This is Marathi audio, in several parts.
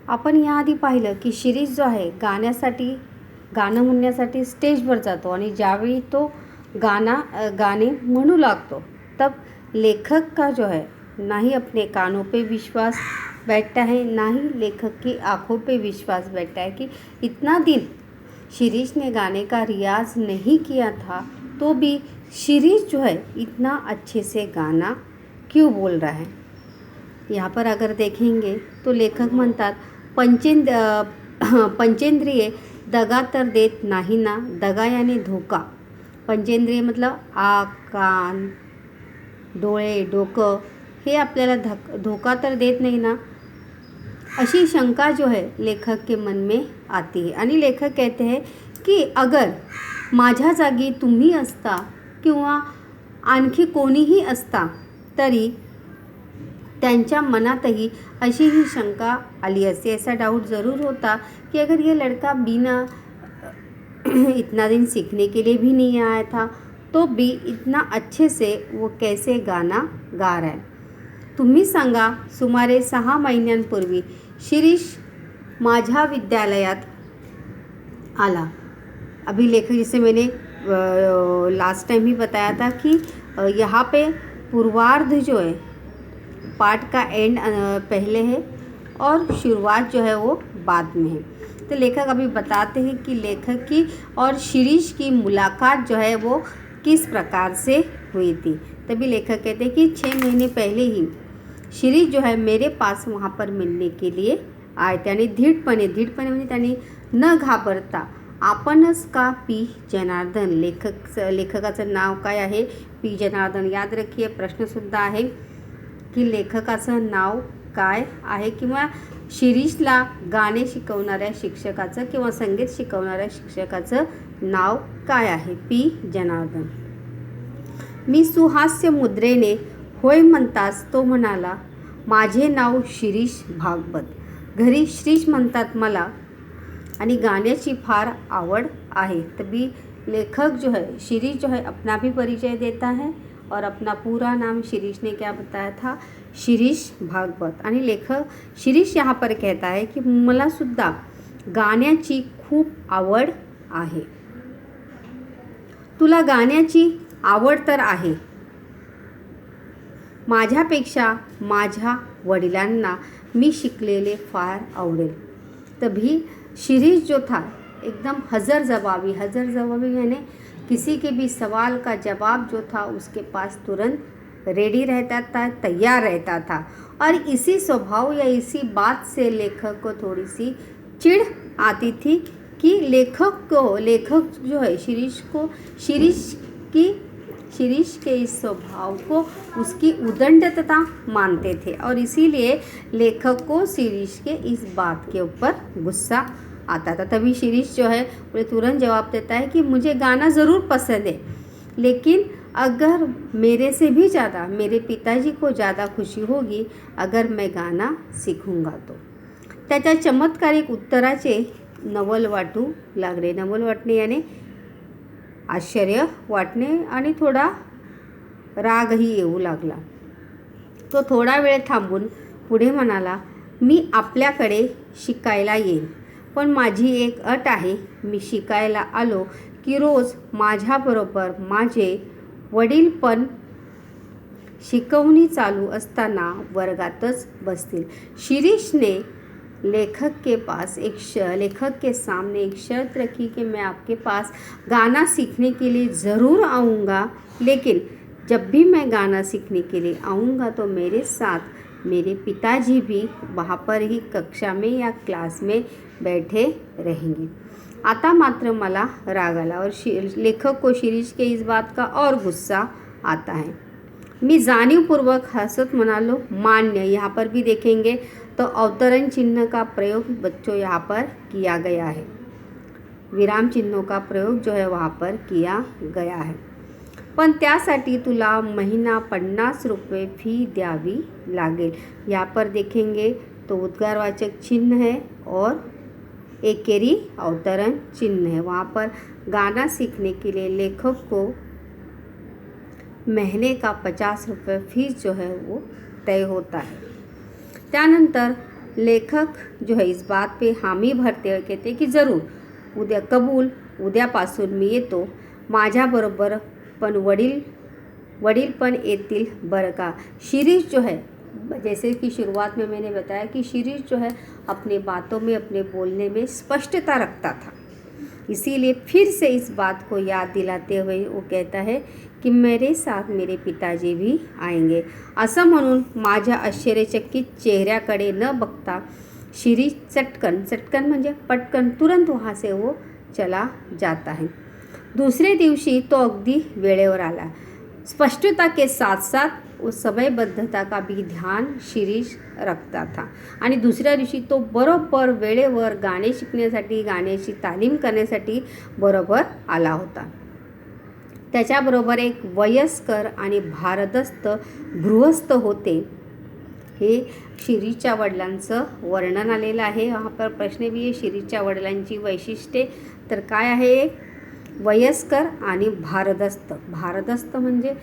आपण याआधी पाहिलं की शिरीष जो आहे गाणं म्हणण्यासाठी स्टेजवर जातो आणि ज्यावेळी तो गाने म्हणू लागतो तब लेखक का जो है ना ही अपने कानों पे विश्वास बैठता है, ना ही लेखक की आँखों पे विश्वास बैठता है कि इतना दिन शिरीष ने गाने का रियाज नहीं किया था तो भी शिरीष जो है इतना अच्छे से गाना क्यों बोल रहा है। यहाँ पर अगर देखेंगे तो लेखक म्हणतात पंचेंद्रिय दगा तर देत नाही ना। दगा यानी धोका, पंचेंद्रिय मतलब आँख, कान, डोळे, डोकं हे आपल्याला धोका तर देत नाही ना, अशी शंका जो है लेखक के मन में आती है। आणि लेखक कहते हैं कि अगर माझ्या जागी तुम्ही असता किंवा आणखी कोणीही असता तरी त्यांच्या मनातही अशी ही शंका आली असती। ऐसा डाउट ज़रूर होता कि अगर ये लड़का बिना इतना दिन सीखने के लिए भी नहीं आया था तो भी इतना अच्छे से वो कैसे गाना गा रहा है। तुम्ही सांगा, सुमारे 6 महिन्यांपूर्वी शिरीष माझ्या विद्यालयात आला। अभी लेखक जैसे मैंने लास्ट टाइम ही बताया था कि यहाँ पे पूर्वार्ध जो है पाठ का एंड पहले है और शुरुआत जो है वो बाद में है। तो लेखक अभी बताते हैं कि लेखक की और शिरीष की मुलाकात जो है वो किस प्रकार से हुई थी। तभी लेखक कहते हैं कि 6 महीने पहले ही शिरीष जो है मेरे पास वहाँ पर मिलने के लिए आए थे आणि धीटपणे म्हणजे त्यांनी न घाबरता आपणच का पी जनार्दन, लेखकाचं नाव काय आहे, पी जनार्दन। याद रखिए, प्रश्नसुद्धा आहे की लेखकाचं नाव काय आहे किंवा शिरीषला गाणे शिकवणाऱ्या शिक्षकाचं किंवा संगीत शिकवणाऱ्या शिक्षकाचं नाव काय आहे, पी जनार्दन। मी सुहास्य मुद्रेने होय म्हणताच तो म्हणाला, माझे नाव शिरीष भागवत। घरी श्रीष म्हणतात मला आणि गाण्याची फार आवड आहे। तभी लेखक जो है शिरीष जो है अपना भी परिचय देता है और अपना पूरा नाम शिरीष ने क्या बताया था, शिरीष भागवत। आणि लेखक शिरीष यहाँ पर कहता है कि मला सुद्धा गाण्याची खूप आवड आहे। तुला गाण्याची आवड तर आहे, माझ्यापेक्षा माझ्या वडिलांना मी शिकलेले फार आवडेल। तभी शिरीष जो था एकदम हज़र जवाबी यानी किसी के भी सवाल का जवाब जो था उसके पास तुरंत रेडी रहता था, तैयार रहता था। और इसी स्वभाव या इसी बात से लेखक को थोड़ी सी चिढ़ आती थी कि लेखक जो है शिरीष के इस स्वभाव को उसकी उदंडता मानते थे और इसीलिए लेखक को शिरीष के इस बात के ऊपर गुस्सा आता था। तभी शिरीष जो है वो तुरंत जवाब देता है कि मुझे गाना ज़रूर पसंद है, लेकिन अगर मेरे से भी ज़्यादा मेरे पिताजी को ज़्यादा खुशी होगी अगर मैं गाना सीखूंगा तो। त्याच्या चमत्कारिक उत्तराचे नवल वाटू लागले। नवल वाटणे याने आश्चर्य वाटणे आणि थोडा रागही येऊ लागला। तो थोडा वेळ थांबून पुढे म्हणाला, मी आपल्याकडे शिकायला येईन, पण माझी एक अट आहे। मी शिकायला आलो की रोज माझ्याबरोबर माझे वडील पण शिकवणी चालू असताना वर्गातच बसतील। शिरीष ने लेखक के सामने एक शर्त रखी कि मैं आपके पास गाना सीखने के लिए ज़रूर आऊँगा, लेकिन जब भी मैं गाना सीखने के लिए आऊँगा तो मेरे साथ मेरे पिताजी भी वहाँ पर ही कक्षा में या क्लास में बैठे रहेंगे। आता मात्र मला राग आला और लेखक को शिरीष के इस बात का और गुस्सा आता है। मी जानीवपूर्वक हंसत म्हणालो, मान्य। यहाँ पर भी देखेंगे तो अवतरण चिन्ह का प्रयोग बच्चों यहाँ पर किया गया है, विराम चिन्हों का प्रयोग जो है वहाँ पर किया गया है। पण त्यासाठी तुला महिना 50 रुपये फी द्यावी लागेल। यहाँ पर देखेंगे तो उद्गारवाचक चिन्ह है और एकेरी अवतरण चिन्ह है। वहाँ पर गाना सीखने के लिए लेखक को महीने का 50 रुपये फीस जो है वो तय होता है। त्यानंतर लेखक जो है इस बात पे हामी भरते हुए कहते कि ज़रूर उद्या कबूल, उद्यापासून मी येतो, माझ्याबरोबर पण वडील पण येतील बरं का। शिरीष जो है, जैसे कि शुरुआत में मैंने बताया कि शिरीष जो है अपने बातों में, अपने बोलने में स्पष्टता रखता था, इसीलिए फिर से इस बात को याद दिलाते हुए वो कहता है की मेरे साथ मेरे पिताजी भी आएंगे। असं म्हणून माझ्या आश्चर्यचकित चेहऱ्याकडे न बघता शिरीष चटकन म्हणजे पटकन तुरंत वहाँ से वो चला जाता है। दूसरे दिवशी तो अगदी वेळेवर आला। स्पष्टता के साथ साथ उस समयबद्धता का भी ध्यान शिरीष रखता था आणि दुसऱ्या दिवशी तो बरोबर वेळेवर गाणे शिकण्यासाठी, गाण्याची तालीम करण्यासाठी बरोबर आला होता। त्याच्याबरोबर एक वयस्कर आणि भारदस्त गृहस्थ होते। हे शिरीषच्या वडिलांचं वर्णन आलेलं आहे। यहाँ पर प्रश्न भी आहे, शिरीषच्या वडिलांची वैशिष्ट्ये तर काय आहे? वयस्कर आणि भारदस्त। भारदस्त म्हणजे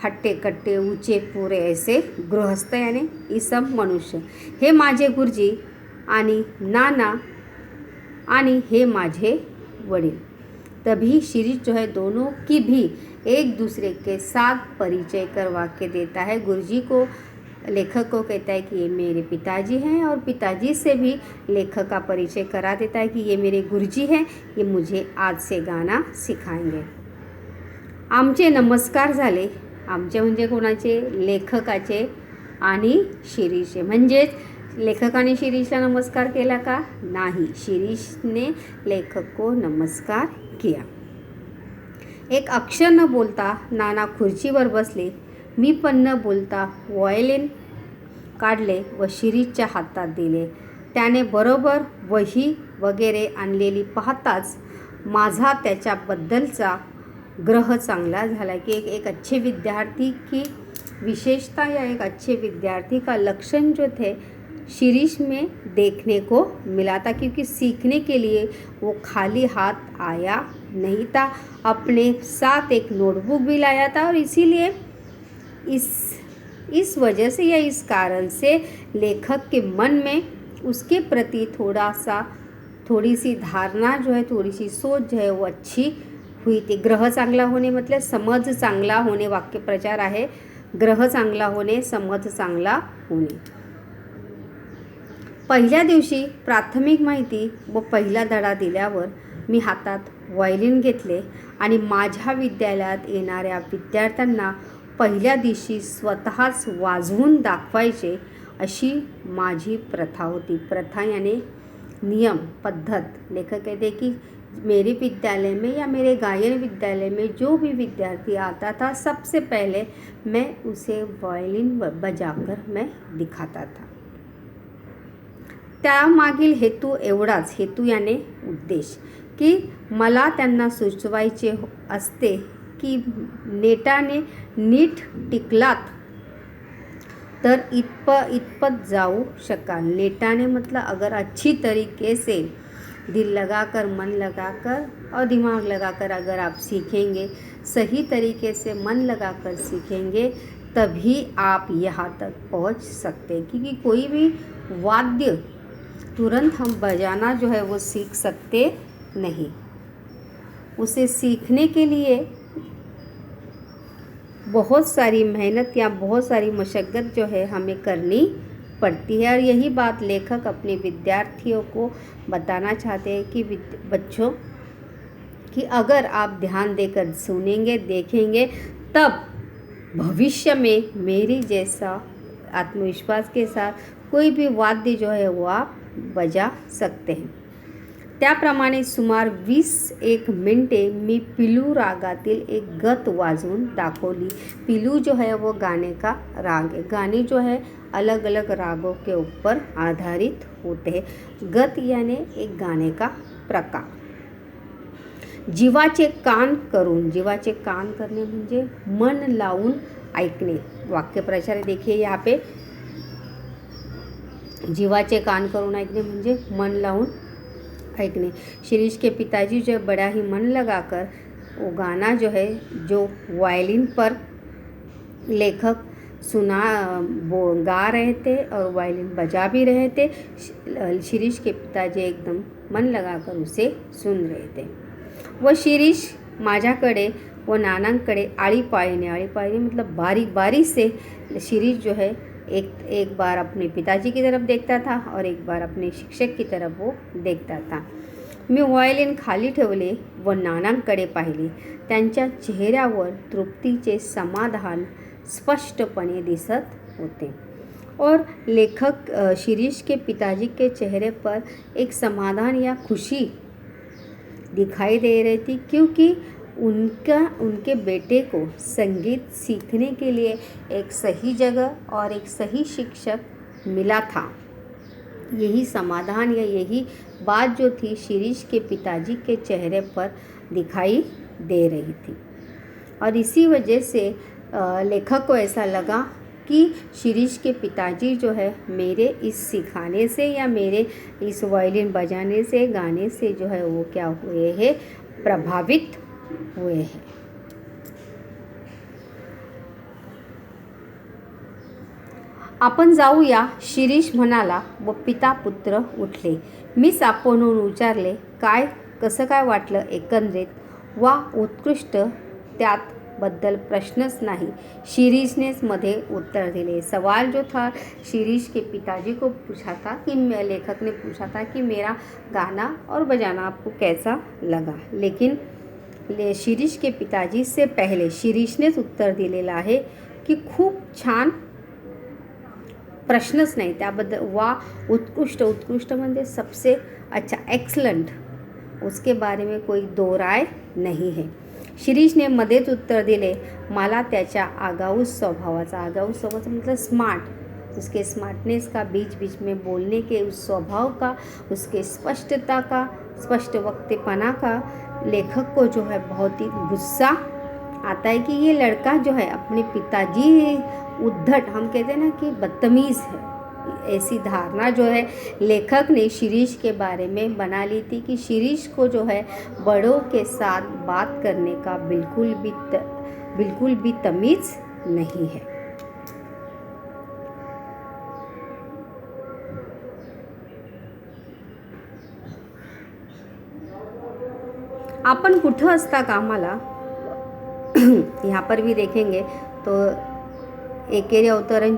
हट्टे कट्टे ऊंचे पुरे ऐसे गृहस्थ यानी इसम मनुष्य। हे माझे गुरुजी आणि नाना आणि हे माझे वडील। तभी शिरीष जो है दोनों की भी एक दूसरे के साथ परिचय करवा के देता है। गुरुजी को लेखक को कहता है कि ये मेरे पिताजी हैं और पिताजी से भी लेखक का परिचय करा देता है कि ये मेरे गुरुजी हैं, ये मुझे आज से गाना सिखाएंगे। आमचे नमस्कार झाले। आमचे म्हणजे कोणाचे? लेखकाचे आणि शिरीषचे। म्हणजेच लेखकाने शिरीषला नमस्कार केला का? नाही, शिरीषने लेखक को नमस्कार किया। एक अक्षर न बोलता नाना खुर्चीवर बसले। मी पण न बोलता व्हायोलिन काढले व शिरीषच्या हातात दिले। त्याने बरोबर वही वगैरे आणलेली पाहताच माझा त्याच्याबद्दलचा ग्रह चांगला झाला की एक अच्छे विद्यार्थी की विशेषता या एक अच्छे विद्यार्थी का लक्षण जो थे शिरीष में देखने को मिला था, क्योंकि सीखने के लिए वो खाली हाथ आया नहीं था, अपने साथ एक नोटबुक भी लाया था और इसीलिए इस वजह से या इस कारण से लेखक के मन में उसके प्रति थोड़ी सी धारणा जो है, थोड़ी सी सोच जो है वो अच्छी हुई थी। ग्रह चांगला होणे मतलब समज चांगला होणे, वाक्य प्रचार आहे, ग्रह चांगला होणे, समज चांगला होणे। पहिल्या दिवशी प्राथमिक माहिती व पहिला धडा दिल्यावर मी हातात व्हायोलिन घेतले आणि माझ्या विद्यालयात येणाऱ्या विद्यार्थ्यांना पहिल्या दिवशी स्वतःच वाजवून दाखवायचे अशी माझी प्रथा होती। प्रथा यानी नियम, पद्धत। लेखक कहते कि मेरे विद्यालय में या मेरे गायन विद्यालय में जो भी विद्यार्थी आता था सबसे पहले मैं उसे वायोलिन बजाकर मैं दिखाता था। त्यामागील हेतू एवढाच, हेतू याने उद्देश, की मला त्यांना सुचवायचे असते की नेटाने नीट टिकलात तर इतपत जाऊ शकाल। नेटाने मतलब अगर अच्छी तरीके से दिल लगाकर, मन लगाकर और दिमाग लगाकर अगर आप सीखेंगे, सही तरीके से मन लगाकर सीखेंगे, तभी आप यहाँ तक पहुँच सकते हैं। क्योंकि कोई भी वाद्य तुरंत हम बजाना जो है वो सीख सकते नहीं, उसे सीखने के लिए बहुत सारी मेहनत या बहुत सारी मशक्क़त जो है हमें करनी पड़ती है। और यही बात लेखक अपने विद्यार्थियों को बताना चाहते हैं कि बच्चों कि अगर आप ध्यान देकर सुनेंगे, देखेंगे, तब भविष्य में मेरी जैसा आत्मविश्वास के साथ कोई भी वाद्य जो है वो आप बजा सकते हैं। त्याप्रमाणे सुमार 20-1 मिनटे मी पिलू रागातील एक गत वाजवून दाखवली। पिलू जो है वो गाने का राग है। गाने जो है अलग अलग रागों के ऊपर आधारित होते हैं। गत यानी एक गाने का प्रकार। जीवाचे कान करून, जीवाचे कान करने म्हणजे मन लावून ऐकणे। वाक्यप्रचार देखिए यहाँ पे, जीवाचे कान करून ऐकणे म्हणजे मन लावून ऐकने। शिरीष के पिताजी जो बड़ा ही मन लगाकर वो गाना जो है, जो वायलिन पर लेखक गा रहे थे और वायलिन बजा भी रहे थे। शिरीष के पिताजी एकदम मन लगाकर उसे सुन रहे थे। व शिरीष माझ्याकडे व नानांकडे आळीपाळीने मतलब बारीक बारीक से शिरीष जो है एक बार अपने पिताजी की तरफ देखता था और एक बार अपने शिक्षक की तरफ वो देखता था। मी व्हायोलिन खाली ठेवले व नानांकडे पाहिले। त्यांच्या चेहऱ्यावर तृप्तीचे समाधान स्पष्टपणे दिसत होते और लेखक शिरीष के पिताजी के चेहरे पर एक समाधान या खुशी दिखाई दे रही थी, क्योंकि उनके बेटे को संगीत सीखने के लिए एक सही जगह और एक सही शिक्षक मिला था। यही समाधान या यही बात जो थी शिरीष के पिताजी के चेहरे पर दिखाई दे रही थी। और इसी वजह से लेखक को ऐसा लगा कि शिरीष के पिताजी जो है मेरे इस सिखाने से या मेरे इस वायलिन बजाने से, गाने से जो है वो क्या हुए हैं, प्रभावित हुए हैं। आपण जाऊया, शिरीष म्हणाला व पिता पुत्र उठले। मी सापणून विचारले, कसं काय वाटलं एकंदरीत? वा उत्कृष्ट, त्यात बद्दल प्रश्नच नहीं, शिरीष ने मध्ये उत्तर दिले। सवाल जो था शिरीष के पिताजी को पूछा था कि लेखक ने पूछा था कि मेरा गाना और बजाना आपको कैसा लगा, लेकिन शिरीष के पिताजी से पहले शिरीष नेच उत्तर दिलेलं आहे की खूप छान, प्रश्नच नाही त्याबद्दल। वा उत्कृष्ट म्हणजे सबसे अच्छा, एक्सलंट, उसके बारे में कोई दो राय नहीं है। शिरीष ने मध्येच उत्तर दिले, मला त्याच्या आगाऊ स्वभावाचा मतलब स्मार्ट, उसके स्मार्टनेस का, बीच बीच में बोलने के उस स्वभाव का, उसके स्पष्टता का, स्पष्ट वक्तेपना का लेखक को जो है बहुत ही गुस्सा आता है कि ये लड़का जो है अपने पिताजी उद्धट, हम कहते हैं ना कि बदतमीज़ है, ऐसी धारणा जो है लेखक ने शिरीष के बारे में बना ली थी कि शिरीष को जो है बड़ों के साथ बात करने का बिल्कुल भी तमीज़ नहीं है। आपण कुठं असता कामाला, यहाँ पर भी देखेंगे तो एकेरी अवतरण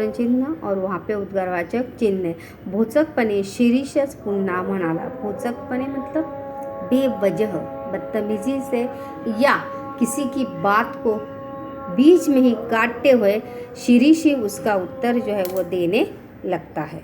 चिन्ह और वहाँ पे उद्गारवाचक चिन्ह है। भोचकपणे शिरीषच पुन्हा म्हणाला। भोचकपणे मतलब बेवजह, बदतमीजी से या किसी की बात को बीच में ही काटते हुए शिरीष ही उसका उत्तर जो है वो देने लगता है।